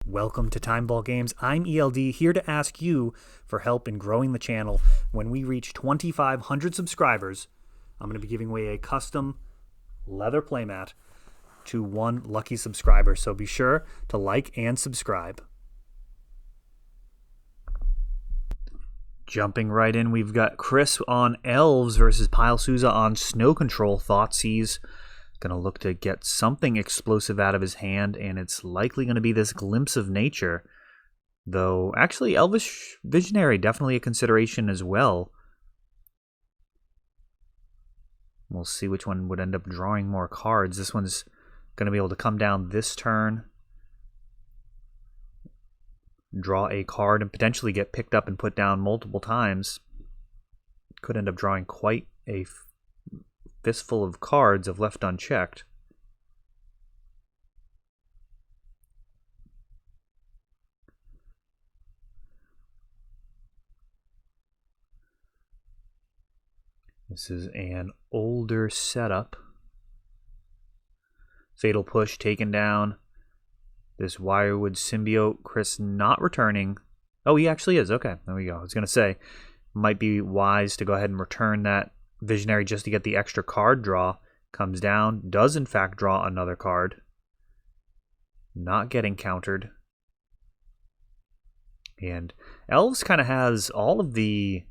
Welcome to Time Ball Games. I'm ELD, here to ask you for help in growing the channel. When we reach 2,500 subscribers, I'm going to be giving away a custom leather playmat to one lucky subscriber. So be sure to like and subscribe. Jumping right in, we've got Chris on Elves versus Pyle Souza on Snow Control. Thoughts he's going to look to get something explosive out of his hand, and it's likely going to be this Glimpse of Nature. Though, actually, Elvish Visionary, definitely a consideration as well. We'll see which one would end up drawing more cards. This one's going to be able to come down this turn, draw a card, and potentially get picked up and put down multiple times. Could end up drawing quite a fistful of cards if left unchecked. This is an older setup. Fatal Push taken down. This Wirewood Symbiote, Chris not returning. Oh, he actually is. Okay, there we go. I was going to say, might be wise to go ahead and return that Visionary just to get the extra card draw. Comes down, does in fact draw another card. Not getting countered. And Elves kind of has all of the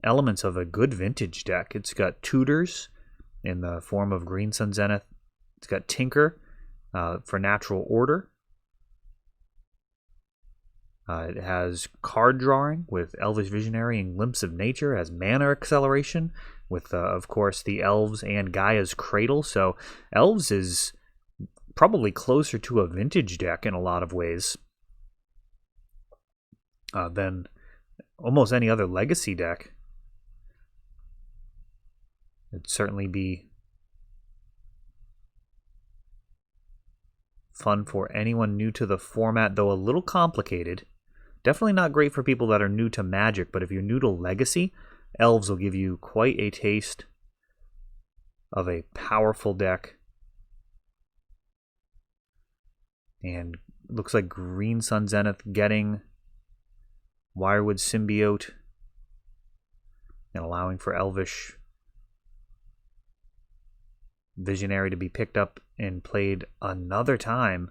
elements of a good vintage deck. It's got tutors in the form of Green Sun Zenith. It's got Tinker for natural order. It has card drawing with Elvish Visionary and Glimpse of Nature. It has mana acceleration with, of course, the Elves and Gaia's Cradle. So Elves is probably closer to a vintage deck in a lot of ways than almost any other Legacy deck. It'd certainly be fun for anyone new to the format, though a little complicated. Definitely not great for people that are new to Magic, but if you're new to Legacy, Elves will give you quite a taste of a powerful deck. And looks like Green Sun Zenith getting Wirewood Symbiote and allowing for Elvish Visionary to be picked up and played another time.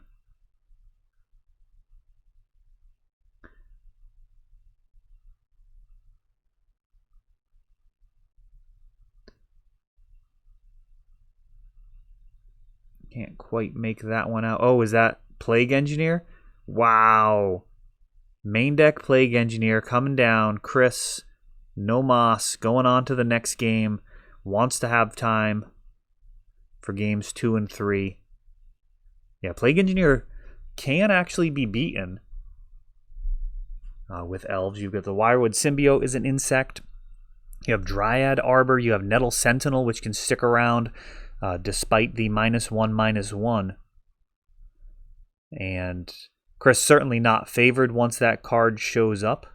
Can't quite make that one out. Oh, is that Plague Engineer? Wow. Main deck Plague Engineer coming down. Chris, no moss, going on to the next game. Wants to have time for games 2 and 3. Yeah, Plague Engineer can actually be beaten with Elves. You've got the Wirewood Symbiote is an insect. You have Dryad Arbor. You have Nettle Sentinel, which can stick around despite the -1/-1. And Chris certainly not favored once that card shows up.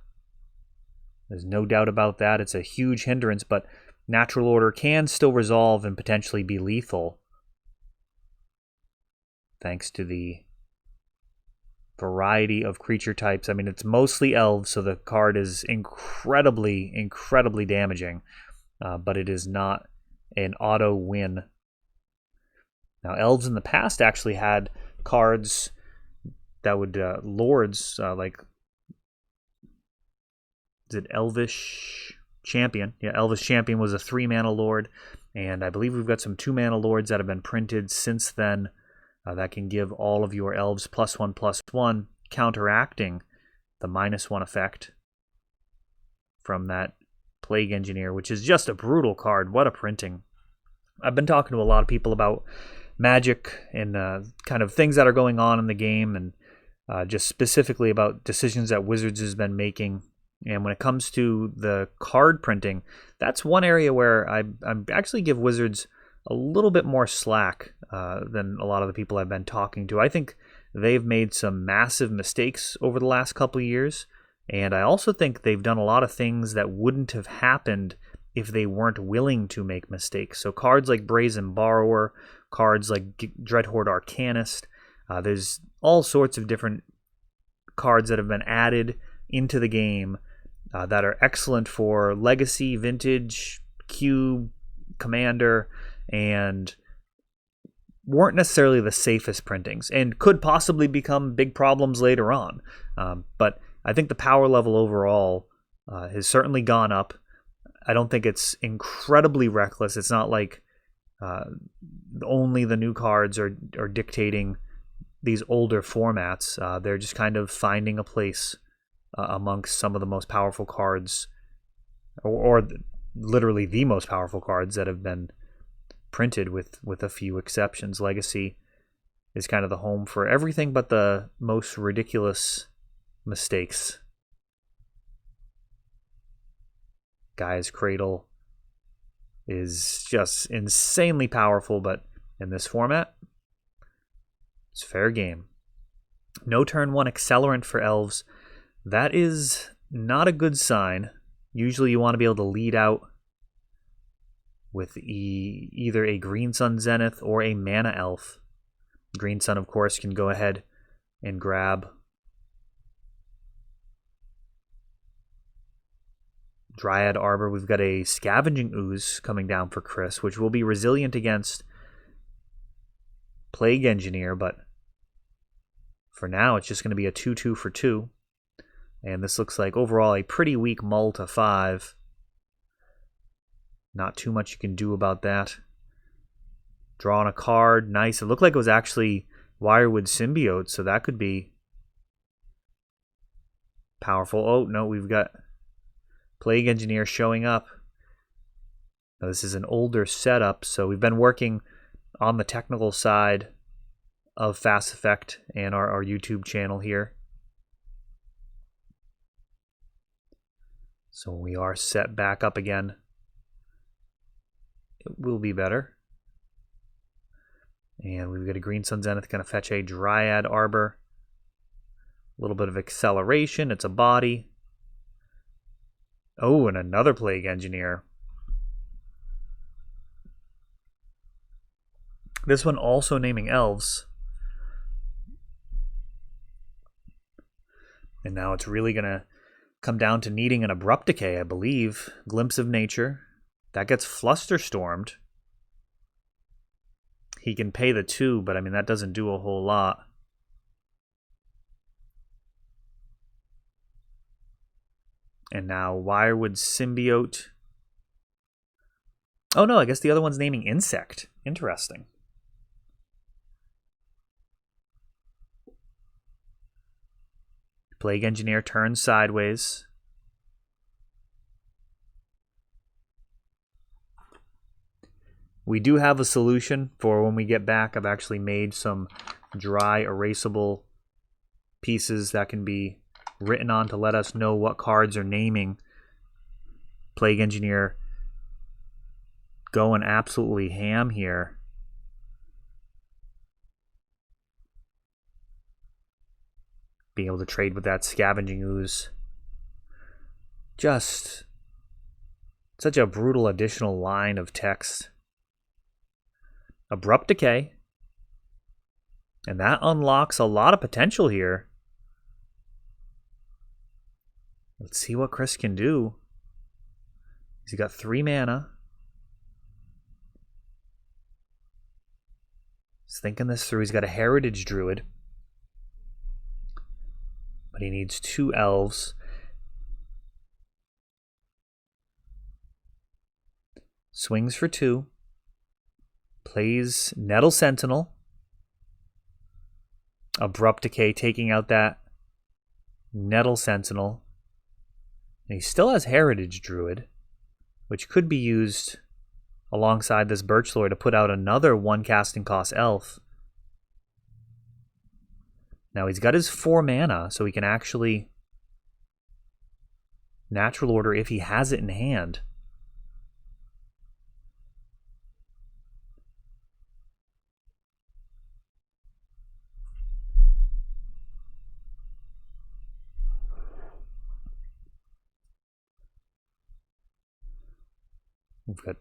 There's no doubt about that. It's a huge hindrance, but Natural Order can still resolve and potentially be lethal, thanks to the variety of creature types. I mean, it's mostly Elves, so the card is incredibly, incredibly damaging, but it is not an auto win. Now, Elves in the past actually had cards that would, Lords, like, is it Elvish Champion? Yeah, Elvish Champion was a 3-mana Lord, and I believe we've got some 2-mana Lords that have been printed since then that can give all of your Elves +1/+1, counteracting the -1 effect from that Plague Engineer, which is just a brutal card. What a printing. I've been talking to a lot of people about Magic and kind of things that are going on in the game, and just specifically about decisions that Wizards has been making. And when it comes to the card printing, that's one area where I actually give Wizards a little bit more slack than a lot of the people I've been talking to. I think they've made some massive mistakes over the last couple of years, and I also think they've done a lot of things that wouldn't have happened if they weren't willing to make mistakes. So cards like Brazen Borrower, cards like Dreadhorde Arcanist, there's all sorts of different cards that have been added into the game that are excellent for Legacy, Vintage, Cube, Commander, and weren't necessarily the safest printings and could possibly become big problems later on. But I think the power level overall has certainly gone up. I don't think it's incredibly reckless. It's not like only the new cards are dictating these older formats. They're just kind of finding a place amongst some of the most powerful cards, or literally the most powerful cards that have been printed, with a few exceptions. Legacy is kind of the home for everything but the most ridiculous mistakes. Guy's Cradle is just insanely powerful, but in this format, it's fair game. No turn 1 accelerant for Elves. That is not a good sign. Usually you want to be able to lead out with either a Green Sun Zenith or a Mana Elf. Green Sun, of course, can go ahead and grab Dryad Arbor. We've got a Scavenging Ooze coming down for Chris, which will be resilient against Plague Engineer, but for now it's just going to be a 2/2 for 2. And this looks like overall a pretty weak mull to 5. Not too much you can do about that. Drawing a card. Nice. It looked like it was actually Wirewood Symbiote, so that could be powerful. Oh, no, we've got Plague Engineer showing up. Now, this is an older setup, so we've been working on the technical side of Fast Effect and our YouTube channel here. So we are set back up again. It will be better. And we've got a Green Sun Zenith going to fetch a Dryad Arbor. A little bit of acceleration. It's a body. Oh, and another Plague Engineer. This one also naming Elves. And now it's really going to come down to needing an Abrupt Decay, I believe. Glimpse of Nature. That gets Flusterstormed. He can pay the 2, but I mean, that doesn't do a whole lot. And now Wirewood Symbiote. Oh no, I guess the other one's naming Insect. Interesting. Plague Engineer turns sideways. We do have a solution for when we get back. I've actually made some dry erasable pieces that can be written on to let us know what cards are naming. Plague Engineer going absolutely ham here. Being able to trade with that Scavenging Ooze. Just such a brutal additional line of text. Abrupt Decay. And that unlocks a lot of potential here. Let's see what Chris can do. He's got 3 mana. He's thinking this through. He's got a Heritage Druid. But he needs 2 Elves. Swings for 2. Plays Nettle Sentinel. Abrupt Decay taking out that Nettle Sentinel. And he still has Heritage Druid, which could be used alongside this Birchlore to put out another 1 casting cost elf. Now he's got his 4 mana, so he can actually natural order if he has it in hand. We've got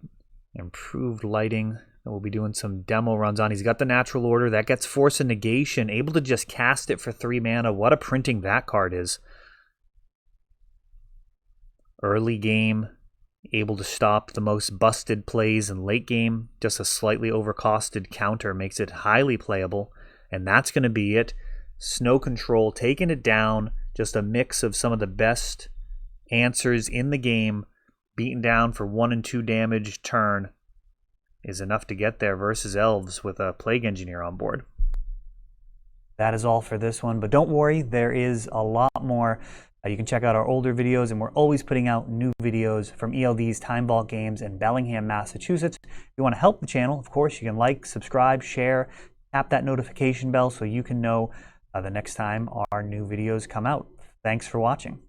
Improved lighting that we'll be doing some demo runs on. He's got the natural order. That gets Force of Negation. Able to just cast it for 3 mana. What a printing that card is. Early game, able to stop the most busted plays in late game. Just a slightly overcosted counter makes it highly playable. And that's going to be it. Snow Control, taking it down. Just a mix of some of the best answers in the game. Beaten down for 1 and 2 damage turn is enough to get there versus Elves with a Plague Engineer on board. That is all for this one, but don't worry, there is a lot more. You can check out our older videos, and we're always putting out new videos from ELVES, Time Vault Games in Bellingham, Massachusetts. If you want to help the channel, of course, you can like, subscribe, share, tap that notification bell so you can know the next time our new videos come out. Thanks for watching.